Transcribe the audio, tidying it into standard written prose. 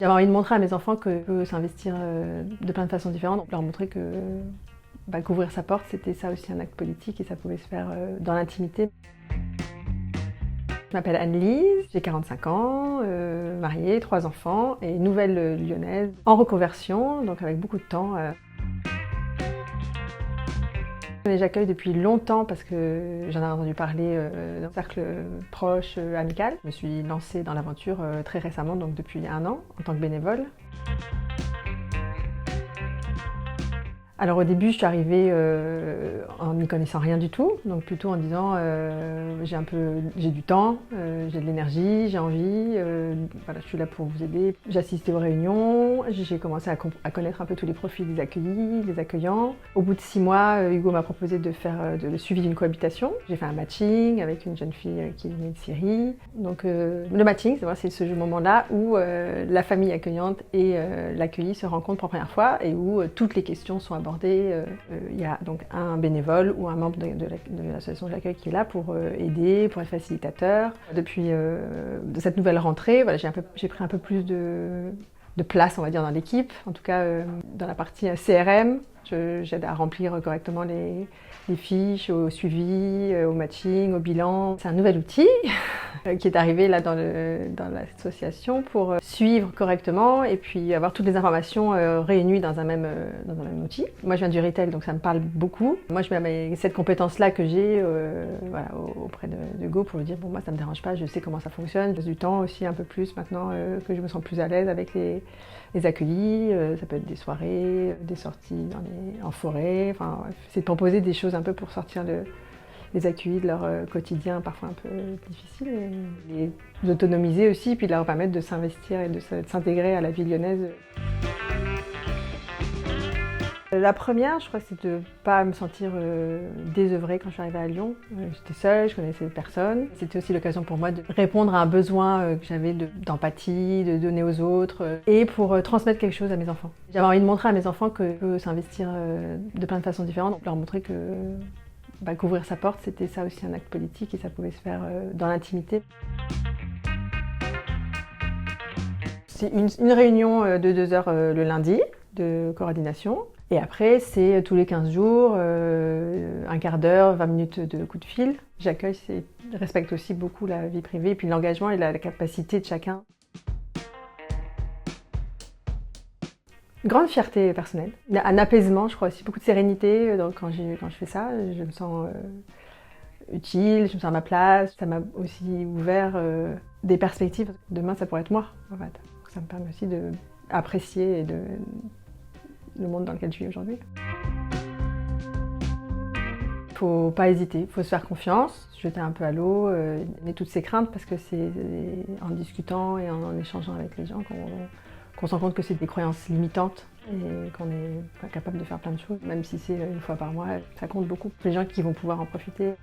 J'avais envie de montrer à mes enfants qu'on peut s'investir de plein de façons différentes, leur montrer que qu'ouvrir sa porte, c'était ça aussi un acte politique et ça pouvait se faire dans l'intimité. Je m'appelle Anne-Lise, j'ai 45 ans, mariée, 3 enfants et nouvelle lyonnaise en reconversion, donc avec beaucoup de temps. J'accueille depuis longtemps parce que j'en ai entendu parler dans un cercle proche, amical. Je me suis lancée dans l'aventure très récemment, donc depuis 1 an, en tant que bénévole. Alors au début, je suis arrivée en n'y connaissant rien du tout, donc plutôt en disant j'ai du temps, j'ai de l'énergie, j'ai envie, voilà, je suis là pour vous aider. J'assistais aux réunions, j'ai commencé à connaître un peu tous les profils des accueillis, des accueillants. Au bout de 6 mois, Hugo m'a proposé de faire le suivi d'une cohabitation. J'ai fait un matching avec une jeune fille qui venait de Syrie. Donc le matching, c'est ce moment-là où la famille accueillante et l'accueilli se rencontrent pour la première fois et où toutes les questions sont abordées. Il y a donc un bénévole ou un membre de l'association de l'accueil qui est là pour aider, pour être facilitateur. Depuis de cette nouvelle rentrée, voilà, j'ai pris un peu plus de place, on va dire, dans l'équipe, en tout cas dans la partie CRM. J'aide à remplir correctement les fiches, au suivi, au matching, au bilan. C'est un nouvel outil qui est arrivé là dans l'association pour suivre correctement et puis avoir toutes les informations réunies dans un même outil. Moi je viens du retail donc ça me parle beaucoup. Moi je mets cette compétence-là que j'ai voilà, auprès de Go pour lui dire bon moi ça me dérange pas, je sais comment ça fonctionne. J'ai du temps aussi un peu plus maintenant que je me sens plus à l'aise avec les accueillis, ça peut être des soirées, des sorties en forêt, enfin c'est de proposer des choses un peu pour sortir les accueillis de leur quotidien parfois un peu difficile et les autonomiser aussi, puis de leur permettre de s'investir et de s'intégrer à la vie lyonnaise. La première, je crois, c'est de ne pas me sentir désœuvrée quand je suis arrivée à Lyon. J'étais seule, je connaissais personne. C'était aussi l'occasion pour moi de répondre à un besoin que j'avais d'empathie, de donner aux autres et pour transmettre quelque chose à mes enfants. J'avais envie de montrer à mes enfants qu'on peut s'investir de plein de façons différentes, donc leur montrer que qu'ouvrir sa porte, c'était ça aussi un acte politique et ça pouvait se faire dans l'intimité. C'est une réunion de 2 heures le lundi de coordination. Et après, c'est tous les 15 jours, un quart d'heure, 20 minutes de coup de fil. J'accueille, respecte aussi beaucoup la vie privée, et puis l'engagement et la capacité de chacun. Grande fierté personnelle, un apaisement, je crois aussi, beaucoup de sérénité quand je fais ça. Je me sens utile, je me sens à ma place. Ça m'a aussi ouvert des perspectives. Demain, ça pourrait être moi, en fait. Donc, ça me permet aussi d'apprécier le monde dans lequel je vis aujourd'hui. Il ne faut pas hésiter, il faut se faire confiance, se jeter un peu à l'eau, et toutes ces craintes parce que c'est en discutant et en échangeant avec les gens qu'on se rend compte que c'est des croyances limitantes et qu'on n'est pas capable de faire plein de choses, même si c'est 1 fois par mois, ça compte beaucoup. Les gens qui vont pouvoir en profiter.